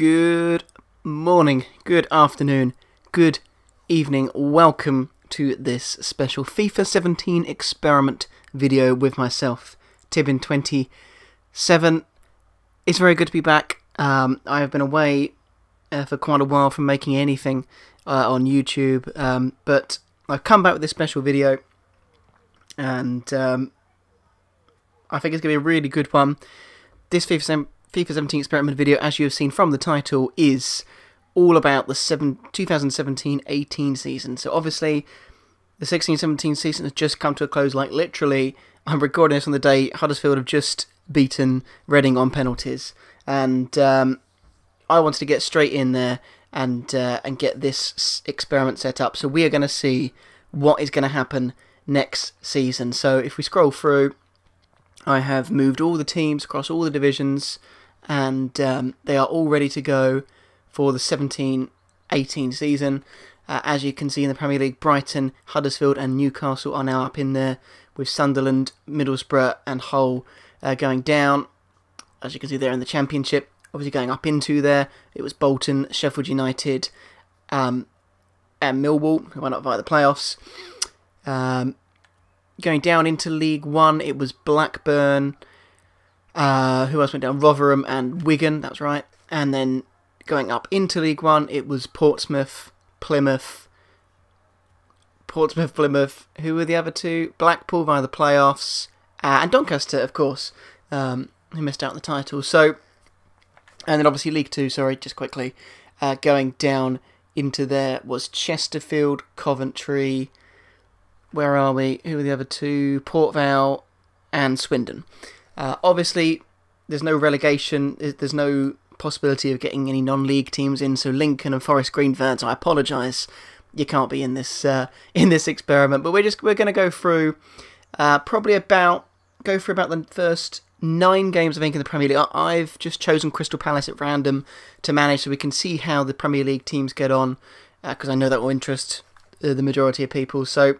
Good morning, good afternoon, good evening. Welcome to this special FIFA 17 experiment video with myself, Tibbin27. It's very good to be back. I have been away for quite a while from making anything on YouTube, but I've come back with this special video, and I think it's going to be a really good one. This FIFA 17 experiment video, as you have seen from the title, is all about the 2017-18 season. So obviously, the 16-17 season has just come to a close. Like literally, I'm recording this on the day Huddersfield have just beaten Reading on penalties, and I wanted to get straight in there and get this experiment set up. So we are going to see what is going to happen next season. So if we scroll through, I have moved all the teams across all the divisions, and they are all ready to go for the 17-18 season. As you can see in the Premier League, Brighton, Huddersfield and Newcastle are now up in there, with Sunderland, Middlesbrough and Hull going down. As you can see there in the Championship, obviously going up into there, it was Bolton, Sheffield United and Millwall, who went up via the playoffs. Going down into League One, it was Blackburn, who else went down? Rotherham and Wigan, that's right. And then going up into League One, it was Portsmouth, Plymouth. Who were the other two? Blackpool via the playoffs, and Doncaster, of course, who missed out on the title. So, and then obviously League Two, sorry, just quickly, going down into there was Chesterfield, Coventry. Where are we? Who are the other two? Port Vale and Swindon. Obviously, there's no relegation. There's no possibility of getting any non-league teams in. So Lincoln and Forest Green fans, I apologise, you can't be in this experiment. But we're going to go through probably about the first 9 games, I think, in the Premier League. I've just chosen Crystal Palace at random to manage, so we can see how the Premier League teams get on, because I know that will interest the majority of people. So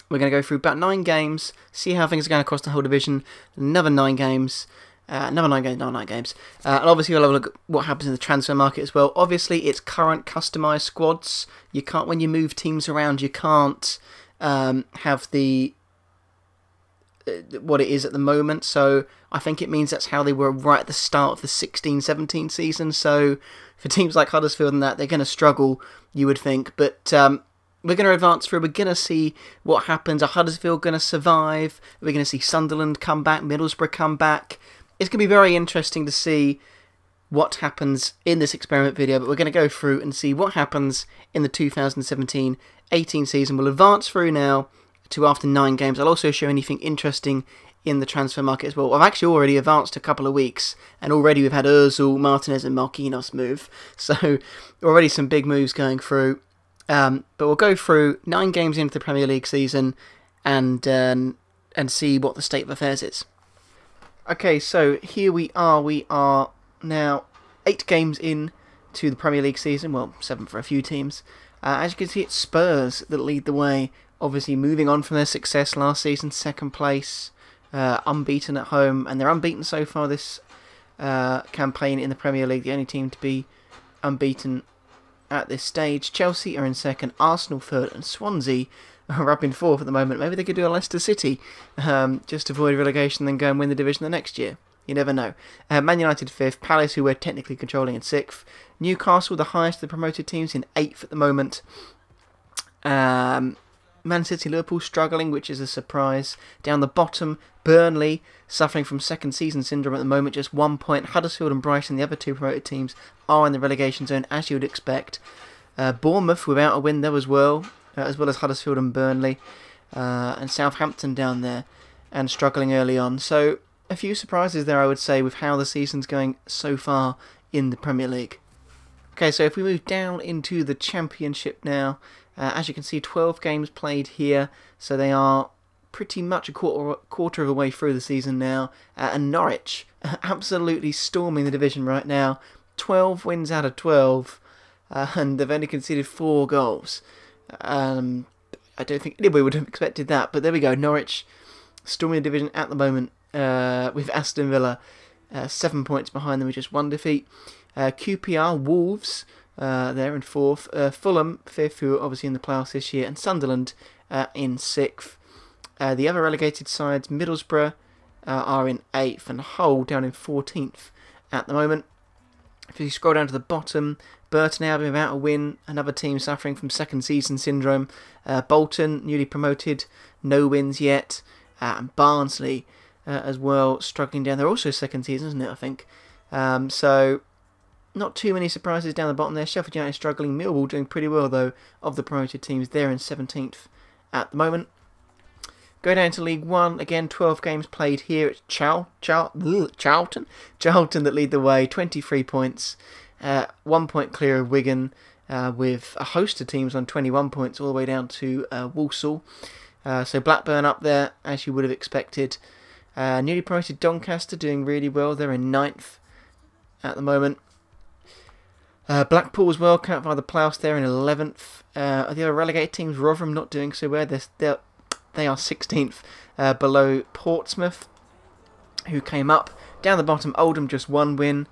we're going to go through about 9 games, see how things are going across the whole division. Another 9 games. And obviously we'll have a look at what happens in the transfer market as well. Obviously, it's current customised squads. You can't, when you move teams around, you can't have the what it is at the moment. So I think it means that's how they were right at the start of the 16-17 season. So for teams like Huddersfield and that, they're going to struggle, you would think. But we're going to advance through. We're going to see what happens. Are Huddersfield going to survive? We're going to see Sunderland come back, Middlesbrough come back. It's going to be very interesting to see what happens in this experiment video, but we're going to go through and see what happens in the 2017-18 season. We'll advance through now to after 9 games. I'll also show anything interesting in the transfer market as well. I've actually already advanced a couple of weeks, and already we've had Ozil, Martinez and Marquinhos move. So already some big moves going through. But we'll go through 9 games into the Premier League season and see what the state of affairs is. Okay, so here we are. We are now 8 games in to the Premier League season. Well, 7 for a few teams. As you can see, it's Spurs that lead the way. Obviously, moving on from their success last season, 2nd place, unbeaten at home, and they're unbeaten so far this campaign in the Premier League. The only team to be unbeaten at this stage. Chelsea are in 2nd, Arsenal 3rd, and Swansea are up in 4th at the moment. Maybe they could do a Leicester City, just to avoid relegation, then go and win the division the next year. You never know. Man United 5th, Palace, who we're technically controlling, in 6th. Newcastle, the highest of the promoted teams, in 8th at the moment. Man City, Liverpool struggling, which is a surprise. Down the bottom, Burnley suffering from second season syndrome at the moment, just 1 point. Huddersfield and Brighton, the other 2 promoted teams, are in the relegation zone, as you would expect. Bournemouth without a win though as well as Huddersfield and Burnley, and Southampton down there and struggling early on. So a few surprises there, I would say, with how the season's going so far in the Premier League. Okay, so if we move down into the Championship now, as you can see, 12 games played here, so they are pretty much a quarter of the way through the season now, and Norwich absolutely storming the division right now. 12 wins out of 12, and they've only conceded 4 goals. I don't think anybody would have expected that, but there we go. Norwich storming the division at the moment, with Aston Villa 7 points behind them with just 1 defeat. QPR, Wolves, they're in 4th. Fulham, 5th, who are obviously in the playoffs this year. And Sunderland in 6th. The other relegated sides, Middlesbrough, are in 8th. And Hull down in 14th at the moment. If you scroll down to the bottom, Burton Albion without a win, another team suffering from second season syndrome. Bolton, newly promoted, no wins yet. And Barnsley as well, struggling down. They're also second season, isn't it, I think? So, not too many surprises down the bottom there. Sheffield United struggling. Millwall doing pretty well, though, of the promoted teams. They're in 17th at the moment. Go down to League One. Again, 12 games played here. It's Charlton that lead the way. 23 points. 1 point clear of Wigan, with a host of teams on 21 points all the way down to Walsall. So Blackburn up there, as you would have expected. Newly promoted Doncaster doing really well. They're in 9th at the moment. Blackpool as well, can't find the playoffs. They're in 11th. The other relegated teams, Rotherham, not doing so well. They are 16th, below Portsmouth, who came up. Down the bottom, Oldham just 1 win.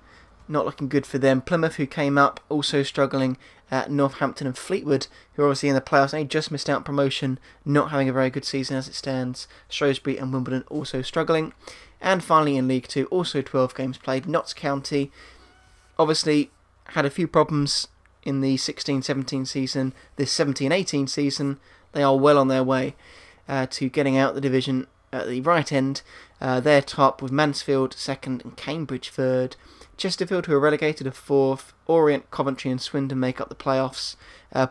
Not looking good for them. Plymouth, who came up, also struggling. Northampton and Fleetwood, who are obviously in the playoffs, they just missed out on promotion, not having a very good season as it stands. Shrewsbury and Wimbledon also struggling. And finally in League 2, also 12 games played. Notts County, obviously, had a few problems in the 16-17 season. This 17-18 season, they are well on their way to getting out the division at the right end. They're top, with Mansfield 2nd and Cambridge 3rd. Chesterfield, who are relegated, are 4th. Orient, Coventry and Swindon make up the playoffs.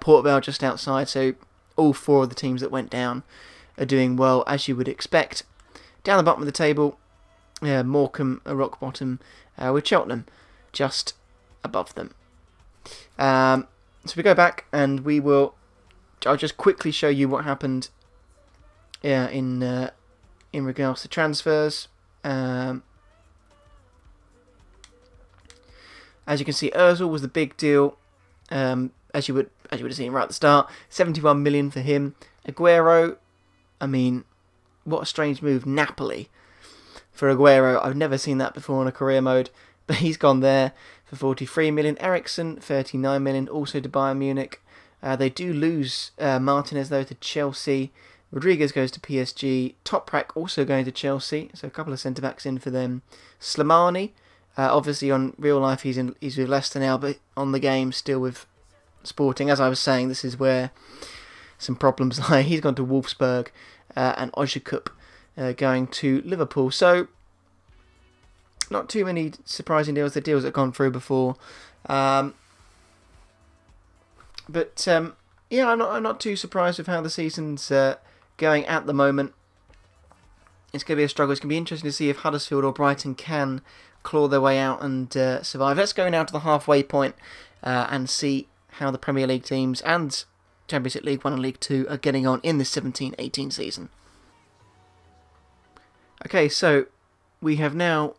Port Vale just outside, so all 4 of the teams that went down are doing well, as you would expect. Down the bottom of the table, Morecambe are rock bottom, with Cheltenham just above them. So we go back and I'll just quickly show you what happened in regards to transfers. As you can see, Ozil was the big deal, as you would have seen right at the start. 71 million for him. Aguero, I mean, what a strange move. Napoli for Aguero. I've never seen that before in a career mode, but he's gone there for 43 million. Eriksen, 39 million, also to Bayern Munich. They do lose Martinez, though, to Chelsea. Rodriguez goes to PSG. Toprak also going to Chelsea, so a couple of centre-backs in for them. Slimani, obviously on real life he's with Leicester now, but on the game still with Sporting. As I was saying, this is where some problems lie. He's gone to Wolfsburg, and Ojikup going to Liverpool. So not too many surprising deals. The deals that have gone through before, yeah, I'm not too surprised with how the season's going at the moment. It's going to be a struggle. It's going to be interesting to see if Huddersfield or Brighton can claw their way out and survive. Let's go now to the halfway point and see how the Premier League teams and Championship League 1 and League 2 are getting on in the 17-18 season. Okay, so we have now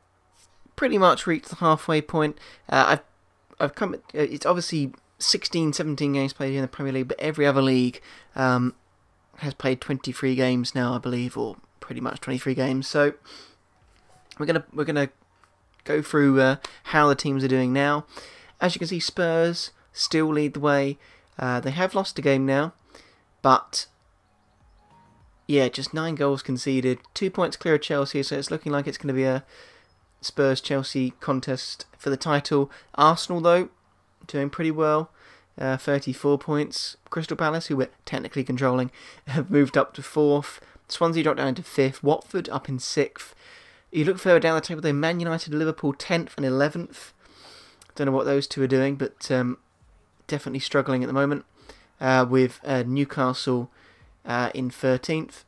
pretty much reached the halfway point. I've come. It's obviously 16-17 games played in the Premier League, but every other league has played 23 games now, I believe, or pretty much 23 games. So we're gonna go through how the teams are doing now. As you can see, Spurs still lead the way. They have lost a game now, but yeah, just 9 goals conceded, 2 points clear of Chelsea. So it's looking like it's going to be a Spurs-Chelsea contest for the title. Arsenal, though, doing pretty well. 34 points. Crystal Palace, who we're technically controlling, have moved up to 4th. Swansea dropped down to 5th. Watford up in 6th. You look further down the table, though, Man United, Liverpool 10th and 11th. Don't know what those two are doing, but definitely struggling at the moment. With Newcastle in 13th.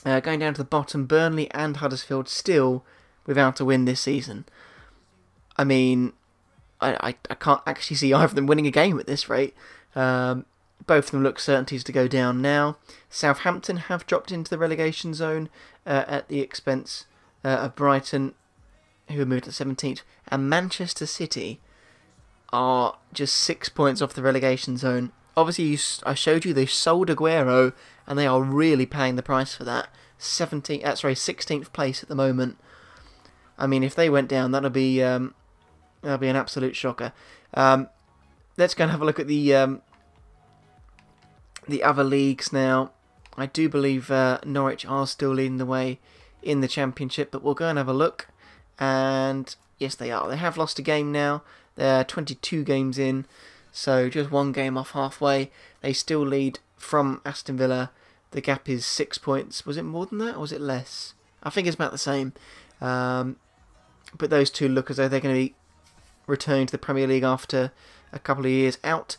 Going down to the bottom, Burnley and Huddersfield still without a win this season. I mean, I can't actually see either of them winning a game at this rate. Both of them look certainties to go down now. Southampton have dropped into the relegation zone at the expense of Brighton, who have moved to 17th. And Manchester City are just 6 points off the relegation zone. Obviously, I showed you they sold Aguero, and they are really paying the price for that. 16th place at the moment. I mean, if they went down, that'll be That'll be an absolute shocker. Let's go and have a look at the other leagues now. I do believe Norwich are still leading the way in the Championship, but we'll go and have a look. And yes, they are. They have lost a game now. They're 22 games in, so just one game off halfway. They still lead from Aston Villa. The gap is 6 points. Was it more than that, or was it less? I think it's about the same. But those two look as though they're going to be returning to the Premier League after a couple of years out.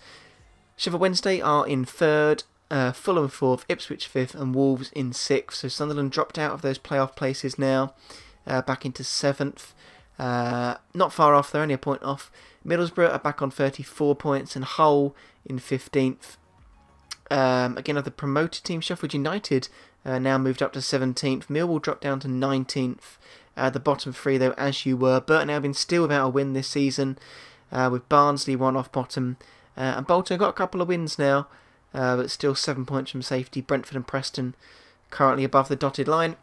Sheffield Wednesday are in 3rd, Fulham 4th, Ipswich 5th, and Wolves in 6th. So Sunderland dropped out of those playoff places now, back into 7th. Not far off, they're only a point off. Middlesbrough are back on 34 points, and Hull in 15th. Again, of the promoted team, Sheffield United now moved up to 17th. Millwall dropped down to 19th. The bottom three, though, as you were. Burton Albion still without a win this season, with Barnsley one off bottom. And Bolton got a couple of wins now, but still 7 points from safety. Brentford and Preston currently above the dotted line.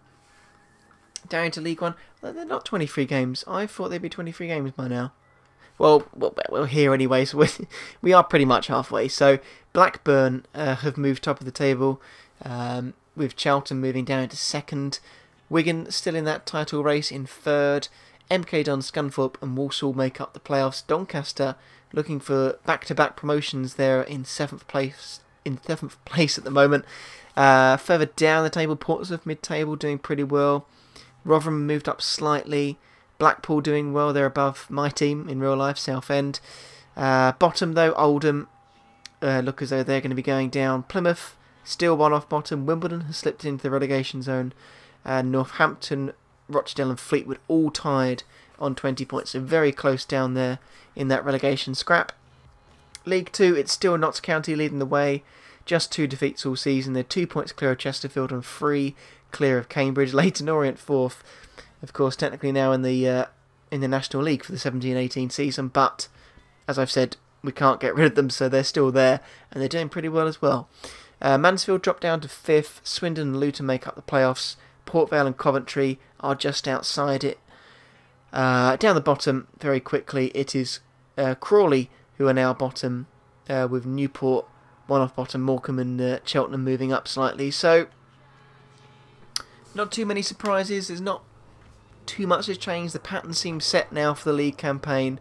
Down into League One. They're not 23 games. I thought they'd be 23 games by now. Well, we're here anyway, so we are pretty much halfway. So Blackburn have moved top of the table, with Charlton moving down into 2nd. Wigan still in that title race in 3rd. MK Dons, Scunthorpe and Walsall make up the playoffs. Doncaster looking for back-to-back promotions there in 7th place. In 7th place at the moment. Further down the table, Portsmouth mid-table doing pretty well. Rotherham moved up slightly. Blackpool doing well. They're above my team in real life, Southend. Bottom though, Oldham look as though they're going to be going down. Plymouth still one off bottom. Wimbledon has slipped into the relegation zone. Northampton, Rochdale and Fleetwood all tied on 20 points. So very close down there in that relegation scrap. League 2, it's still Notts County leading the way. Just 2 defeats all season. They're 2 points clear of Chesterfield and 3 clear of Cambridge. Leyton Orient 4th. Of course, technically now in the National League for the 17-18 season. But, as I've said, we can't get rid of them, so they're still there. And they're doing pretty well as well. Mansfield dropped down to 5th. Swindon and Luton make up the playoffs. Port Vale and Coventry are just outside it. Down the bottom, very quickly, it is Crawley who are now bottom, with Newport one off bottom, Morecambe and Cheltenham moving up slightly. So, not too many surprises. There's not too much has changed. The pattern seems set now for the league campaign.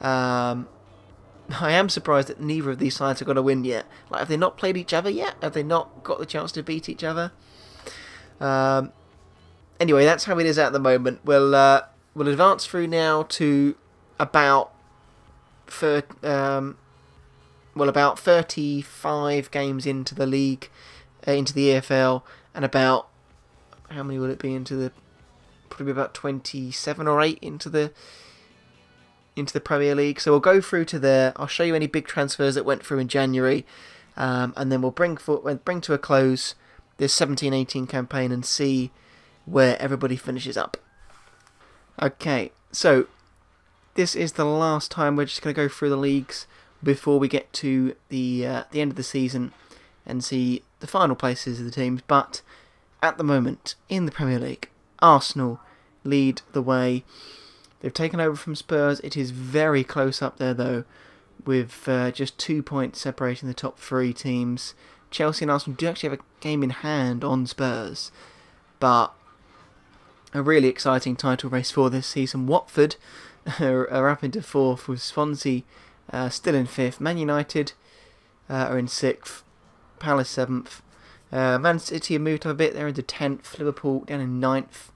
I am surprised that neither of these sides have got a win yet. Like, have they not played each other yet? Have they not got the chance to beat each other? Anyway, that's how it is at the moment. We'll advance through now to about 35 games into the league, into the EFL, and about, how many will it be into the, probably about 27 or 8 into the Premier League. So we'll go through to there. I'll show you any big transfers that went through in January, and then we'll bring to a close this 17-18 campaign and see where everybody finishes up. Okay, so this is the last time we're just going to go through the leagues before we get to the end of the season and see the final places of the teams. But at the moment, in the Premier League, Arsenal lead the way. They've taken over from Spurs. It is very close up there, though, with just 2 points separating the top 3 teams. Chelsea and Arsenal do actually have a game in hand on Spurs, but a really exciting title race for this season. Watford are up into 4th, with Swansea still in 5th. Man United are in 6th. Palace 7th. Man City have moved up a bit. They're into 10th. Liverpool down in 9th.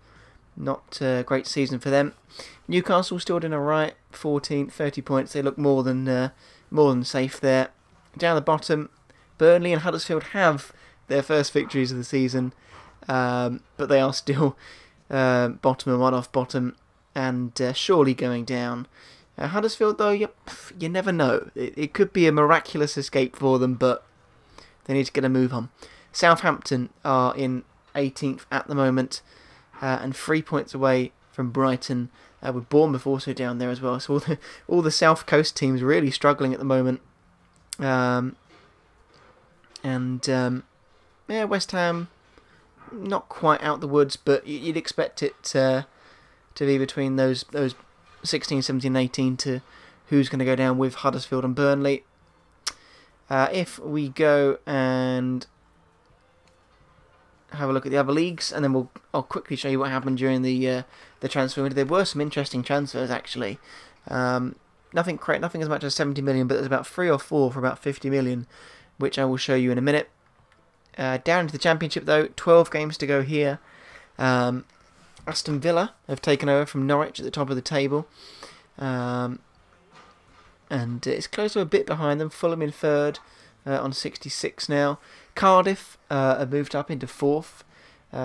Not a great season for them. Newcastle still doing alright, 14th, 30 points. They look more than safe there. Down the bottom, Burnley and Huddersfield have their first victories of the season, but they are still bottom and one off bottom, and surely going down. Huddersfield, though, you never know. It could be a miraculous escape for them, but they need to get a move on. Southampton are in 18th at the moment, and 3 points away from Brighton, with Bournemouth also down there as well. So all the South Coast teams really struggling at the moment. West Ham, not quite out the woods, but you'd expect it to be between those 16, 17, 18 to who's going to go down with Huddersfield and Burnley. If we go and have a look at the other leagues, and then I'll quickly show you what happened during the transfer window. There were some interesting transfers actually. Nothing as much as 70 million, but there's about 3 or 4 for about 50 million, which I will show you in a minute. Down into the Championship though, 12 games to go here. Aston Villa have taken over from Norwich at the top of the table. And it's close to a bit behind them. Fulham in third on 66 now. Cardiff have moved up into fourth.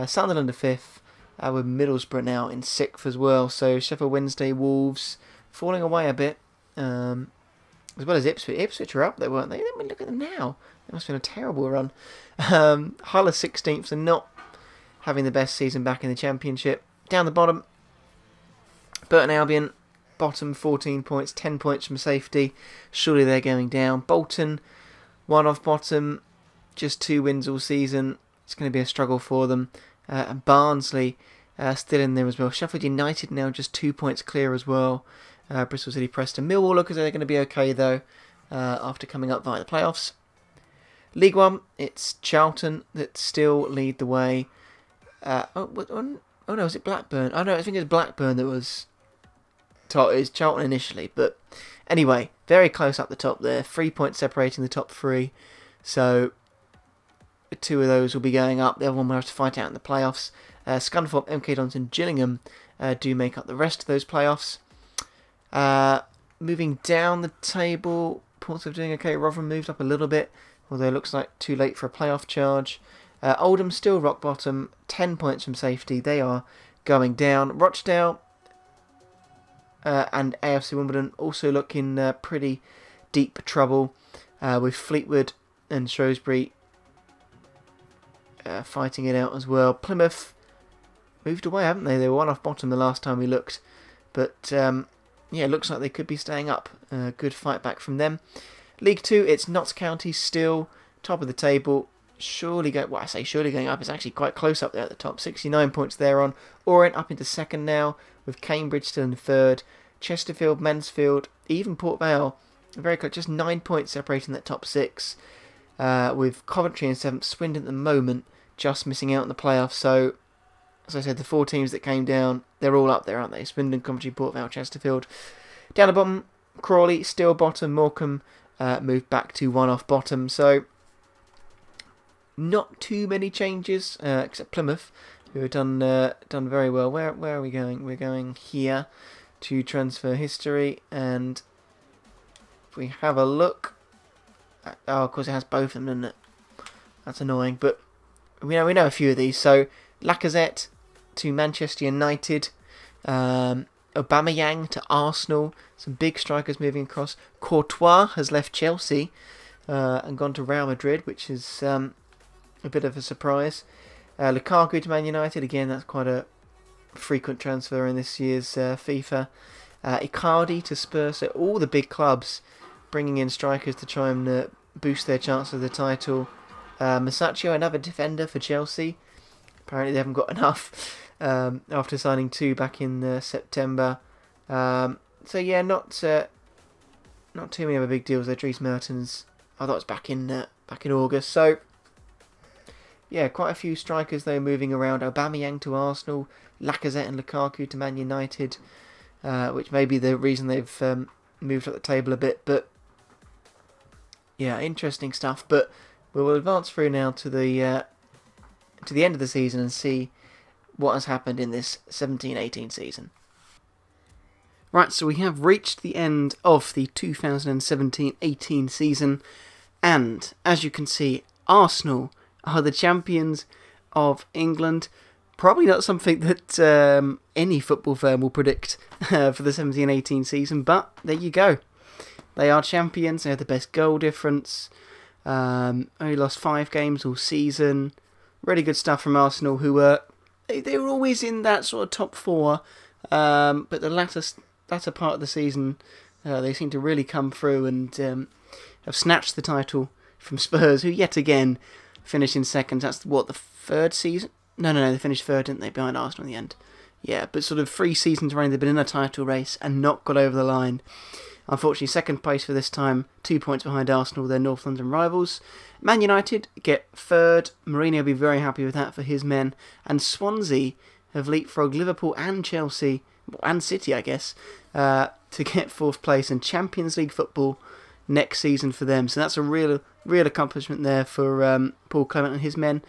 Sunderland are fifth. With Middlesbrough now in sixth as well. So Sheffield Wednesday, Wolves falling away a bit. As well as Ipswich. Ipswich are up there, weren't they? Let me look at them now. It must have been a terrible run. Hull are 16th, so not having the best season back in the Championship. Down the bottom, Burton Albion, bottom 14 points, 10 points from safety. Surely they're going down. Bolton, one off bottom, just 2 wins all season. It's going to be a struggle for them. And Barnsley still in there as well. Sheffield United now just 2 points clear as well. Bristol City, Preston, Millwall look as though they're going to be okay though after coming up via the playoffs. League One, it's Charlton that still lead the way. Oh no, was it Blackburn? Oh no, I think it was Blackburn that was top. It was Charlton initially, but anyway, very close up the top there. 3 points separating the top 3. So 2 of those will be going up. The other one will have to fight out in the playoffs. Scunthorpe, MK Dons and Gillingham do make up the rest of those playoffs. Moving down the table, Portsmouth doing okay. Rotherham moved up a little bit, although it looks like too late for a playoff charge. Oldham still rock bottom, 10 points from safety. They are going down. Rochdale and AFC Wimbledon also look in pretty deep trouble, with Fleetwood and Shrewsbury fighting it out as well. Plymouth moved away, haven't they? They were one off bottom the last time we looked, but yeah, it looks like they could be staying up. Good fight back from them. League 2, it's Notts County still top of the table. Surely going up. It's actually quite close up there at the top. 69 points there on. Orient up into second now, with Cambridge still in third. Chesterfield, Mansfield, even Port Vale, very close. Just 9 points separating that top 6. With Coventry in 7th, Swindon at the moment just missing out in the playoffs. So, as I said, the 4 teams that came down, they're all up there, aren't they? Swindon, Coventry, Port Vale, Chesterfield. Down the bottom, Crawley still bottom. Morecambe moved back to one off bottom. So, not too many changes, except Plymouth, who have done very well. Where are we going? We're going here to transfer history, and if we have a look, oh, of course it has both of them, doesn't it? That's annoying, but we know a few of these. So Lacazette to Manchester United, Aubameyang to Arsenal. Some big strikers moving across. Courtois has left Chelsea and gone to Real Madrid, which is a bit of a surprise. Lukaku to Man United, again that's quite a frequent transfer in this year's FIFA. Icardi to Spurs, so all the big clubs bringing in strikers to try and boost their chance of the title. Masaccio, another defender for Chelsea. Apparently they haven't got enough after signing 2 back in September. So yeah, not too many other big deals there. Dries Mertens, I thought it was back in August. So yeah, quite a few strikers though moving around. Aubameyang to Arsenal, Lacazette and Lukaku to Man United, which may be the reason they've moved up the table a bit. But yeah, interesting stuff. But we will advance through now to the end of the season and see what has happened in this 17-18 season. Right, so we have reached the end of the 2017-18 season, and as you can see, Arsenal are the champions of England. Probably not something that any football firm will predict for the 17-18 season, but there you go. They are champions. They have the best goal difference. Only lost 5 games all season. Really good stuff from Arsenal, who were always in that sort of top 4, but the latter part of the season, they seem to really come through and have snatched the title from Spurs, who yet again finished in second. That's what, the 3rd season? No, they finished 3rd, didn't they, behind Arsenal in the end. Yeah, but sort of 3 seasons running they've been in a title race and not got over the line. Unfortunately, second place for this time, 2 points behind Arsenal, their North London rivals. Man United get third. Mourinho will be very happy with that for his men. And Swansea have leapfrogged Liverpool and Chelsea, and City, I guess, to get fourth place in Champions League football next season for them. So that's a real accomplishment there for Paul Clement and his men.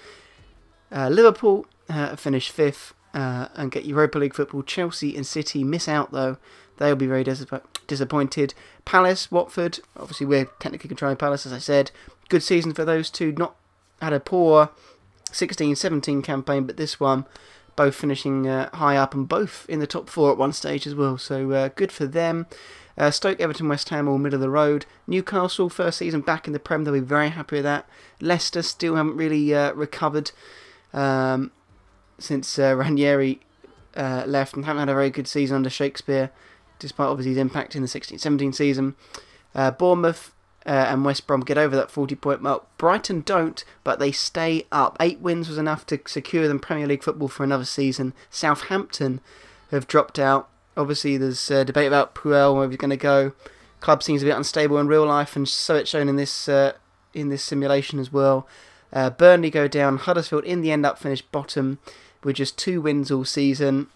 Liverpool finish fifth and get Europa League football. Chelsea and City miss out though. They'll be very disappointed. Palace, Watford, obviously we're technically controlling Palace, as I said. Good season for those two. Not had a poor 16-17 campaign, but this one, both finishing high up and both in the top 4 at one stage as well. So good for them. Stoke, Everton, West Ham all middle of the road. Newcastle, first season back in the Prem, they'll be very happy with that. Leicester still haven't really recovered since Ranieri left, and haven't had a very good season under Shakespeare, despite obviously his impact in the 16-17 season. Bournemouth and West Brom get over that 40-point mark. Brighton don't, but they stay up. 8 wins was enough to secure them Premier League football for another season. Southampton have dropped out. Obviously, there's debate about Puel, where he's going to go. Club seems a bit unstable in real life, and so it's shown in this simulation as well. Burnley go down. Huddersfield in the end up finished bottom with just 2 wins all season.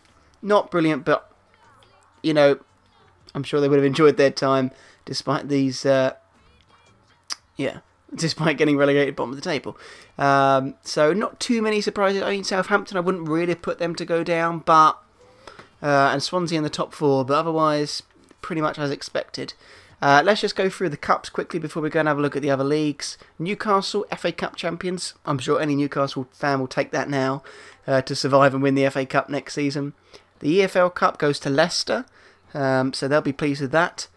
Not brilliant, but you know, I'm sure they would have enjoyed their time despite these. Despite getting relegated bottom of the table. So not too many surprises. I mean, Southampton, I wouldn't really put them to go down, but and Swansea in the top 4, but otherwise pretty much as expected. Let's just go through the cups quickly before we go and have a look at the other leagues. Newcastle, FA Cup champions. I'm sure any Newcastle fan will take that now to survive and win the FA Cup next season. The EFL Cup goes to Leicester, so they'll be pleased with that.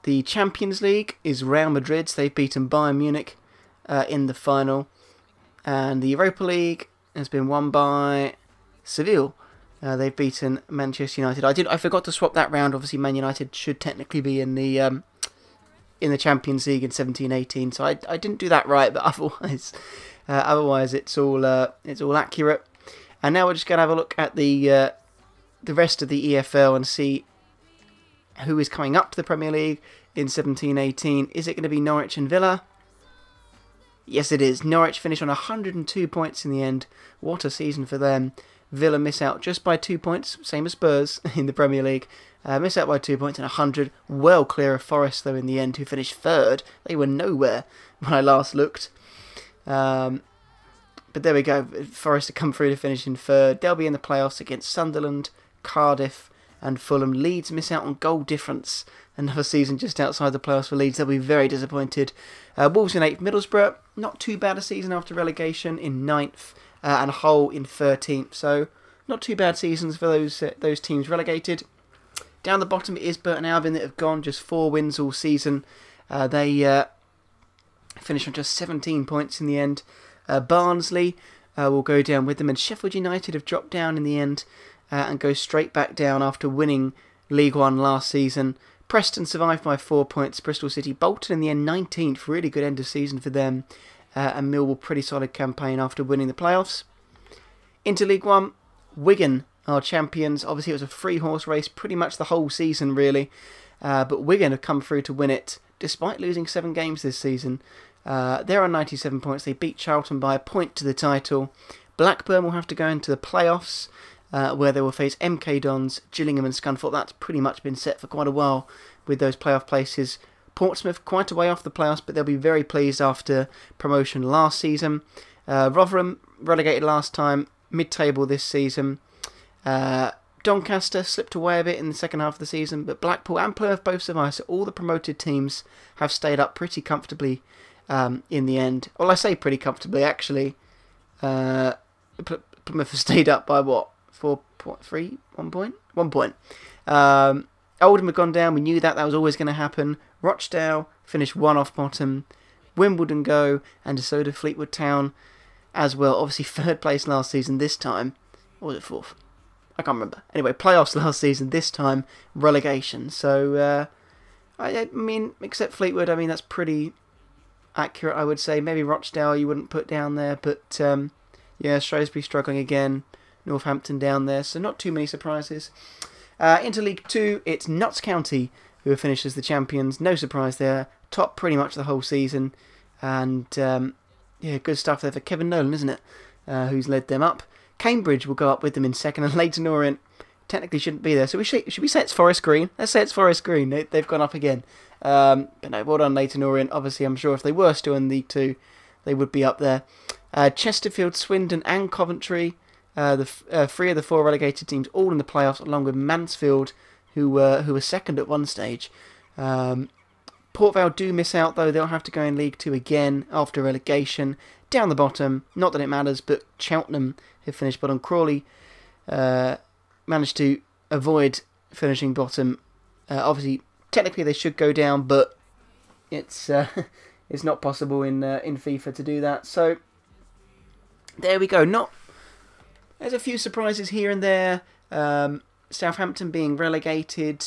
The Champions League is Real Madrid. They've beaten Bayern Munich in the final. And the Europa League has been won by Seville. They've beaten Manchester United. I forgot to swap that round. Obviously, Man United should technically be in the Champions League in 17-18. So I didn't do that right, but otherwise it's all accurate. And now we're just going to have a look at the rest of the EFL and see who is coming up to the Premier League in 17-18. Is it going to be Norwich and Villa? Yes, it is. Norwich finish on 102 points in the end. What a season for them. Villa miss out just by 2 points, same as Spurs in the Premier League. Miss out by 2 points and 100. Well clear of Forest, though, in the end, who finished third. They were nowhere when I last looked. But there we go. Forest have come through to finish in third. They'll be in the playoffs against Sunderland, Cardiff, and Fulham. Leeds miss out on goal difference. Another season just outside the playoffs for Leeds. They'll be very disappointed. Wolves in 8th. Middlesbrough, not too bad a season after relegation, in 9th. And Hull in 13th. So not too bad seasons for those teams relegated. Down the bottom it is Burton Albion that have gone just 4 wins all season. They finish on just 17 points in the end. Barnsley will go down with them, and Sheffield United have dropped down in the end and go straight back down after winning League One last season. Preston survived by 4 points. Bristol City, Bolton in the end 19th. Really good end of season for them. And Millwall, pretty solid campaign after winning the playoffs. Into League One, Wigan are champions. Obviously, it was a 3-horse race pretty much the whole season, really. But Wigan have come through to win it, despite losing 7 games this season. They're on 97 points. They beat Charlton by a point to the title. Blackburn will have to go into the playoffs, where they will face MK Dons, Gillingham and Scunthorpe. That's pretty much been set for quite a while with those playoff places. Portsmouth, quite a way off the playoffs, but they'll be very pleased after promotion last season. Rotherham, relegated last time, mid-table this season. Doncaster slipped away a bit in the second half of the season, but Blackpool and Plymouth both survived, so all the promoted teams have stayed up pretty comfortably in the end. Well, I say pretty comfortably, actually. Plymouth have stayed up by what? 4.3? 1 point? 1 point. Oldham have gone down. We knew that was always going to happen. Rochdale finished 1 off bottom. Wimbledon go, and so did Fleetwood Town as well. Obviously, 3rd place last season this time. Or was it 4th? I can't remember. Anyway, playoffs last season, this time relegation. So, I mean, except Fleetwood, I mean, that's pretty accurate, I would say. Maybe Rochdale you wouldn't put down there, but yeah, Shrewsbury struggling again. Northampton down there, so not too many surprises. Into League 2, it's Notts County who have finished as the champions. No surprise there. Top pretty much the whole season. And yeah, good stuff there for Kevin Nolan, isn't it? Who's led them up. Cambridge will go up with them in second, and Leyton Orient technically shouldn't be there. So should we say it's Forest Green? Let's say it's Forest Green. They've gone up again. But no, well done Leyton Orient. Obviously, I'm sure if they were still in League 2, they would be up there. Chesterfield, Swindon and Coventry, the 3 of the 4 relegated teams, all in the playoffs, along with Mansfield, who were second at one stage. Port Vale do miss out, though. They'll have to go in League 2 again after relegation. Down the bottom, not that it matters, but Cheltenham have finished bottom. Crawley managed to avoid finishing bottom. Obviously, technically they should go down, but it's it's not possible in FIFA to do that. So there we go. There's a few surprises here and there. Southampton being relegated.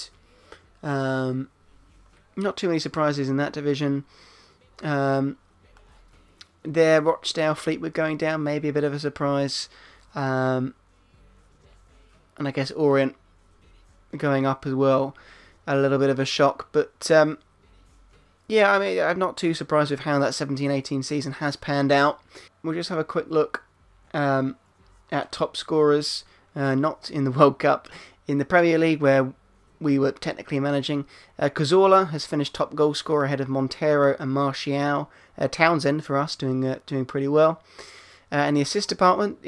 Not too many surprises in that division. There, Rochdale, Fleetwood going down, maybe a bit of a surprise. And I guess Orient going up as well, a little bit of a shock. But yeah, I mean, I'm not too surprised with how that 17-18 season has panned out. We'll just have a quick look at top scorers, not in the World Cup, in the Premier League where we were technically managing. Cazorla has finished top goal scorer ahead of Montero and Martial. Townsend for us doing pretty well. In the assist department,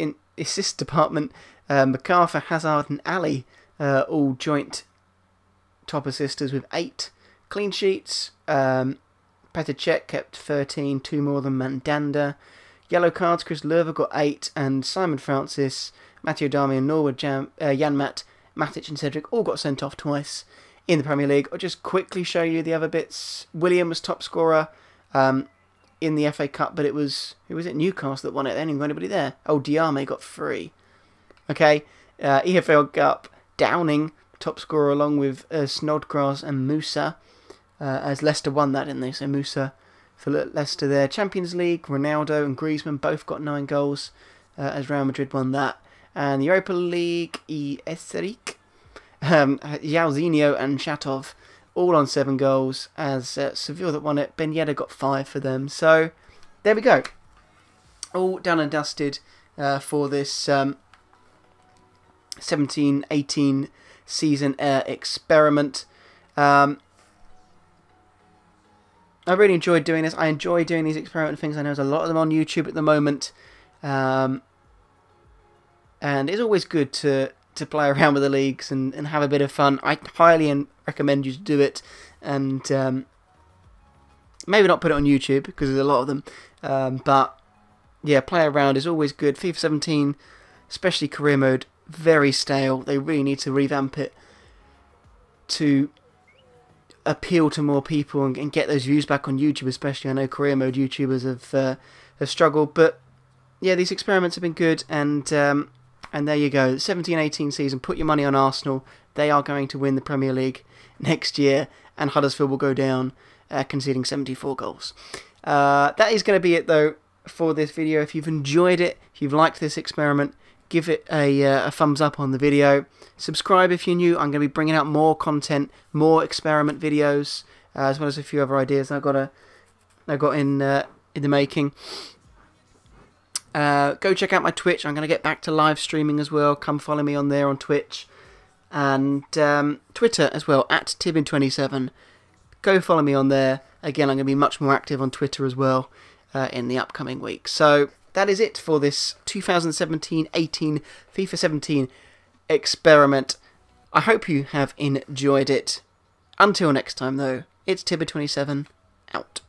MacArthur, Hazard and Ali all joint top assisters with 8 clean sheets. Petr Cech kept 13, 2 more than Mandanda. Yellow cards, Chris Lerver got 8, and Simon Francis, Matteo Darmian, and Norwood, Janmat, Matic and Cedric all got sent off twice in the Premier League. I'll just quickly show you the other bits. William was top scorer in the FA Cup, but who was it? Newcastle that won it. They didn't got anybody there. Oh, Diame got 3. Okay, EFL Cup, Downing top scorer along with Snodgrass and Musa, as Leicester won that, didn't they? So Musa for Leicester there. Champions League, Ronaldo and Griezmann both got 9 goals as Real Madrid won that. And the Europa League, Eseric, Jairzinho and Shatov all on 7 goals, as Seville that won it. Ben Yedder got 5 for them. So there we go. All done and dusted for this 17-18 season experiment. I really enjoyed doing this. I enjoy doing these experiment things. I know there's a lot of them on YouTube at the moment. And it's always good to play around with the leagues and have a bit of fun. I highly recommend you to do it. And maybe not put it on YouTube, because there's a lot of them. But yeah, play around is always good. FIFA 17, especially career mode, very stale. They really need to revamp it to appeal to more people and get those views back on YouTube, especially. I know career mode YouTubers have struggled. But yeah, these experiments have been good, and there you go. 17-18 season, put your money on Arsenal. They are going to win the Premier League next year, and Huddersfield will go down, conceding 74 goals. That is going to be it, though, for this video. If you've enjoyed it, if you've liked this experiment, give it a thumbs up on the video. Subscribe if you're new. I'm going to be bringing out more content, more experiment videos, as well as a few other ideas I've got in the making. Go check out my Twitch. I'm going to get back to live streaming as well. Come follow me on there on Twitch. And Twitter as well, at Tibbin27. Go follow me on there. Again, I'm going to be much more active on Twitter as well in the upcoming week. So that is it for this 2017-18 FIFA 17 experiment. I hope you have enjoyed it. Until next time, though, it's Tibbin27 out.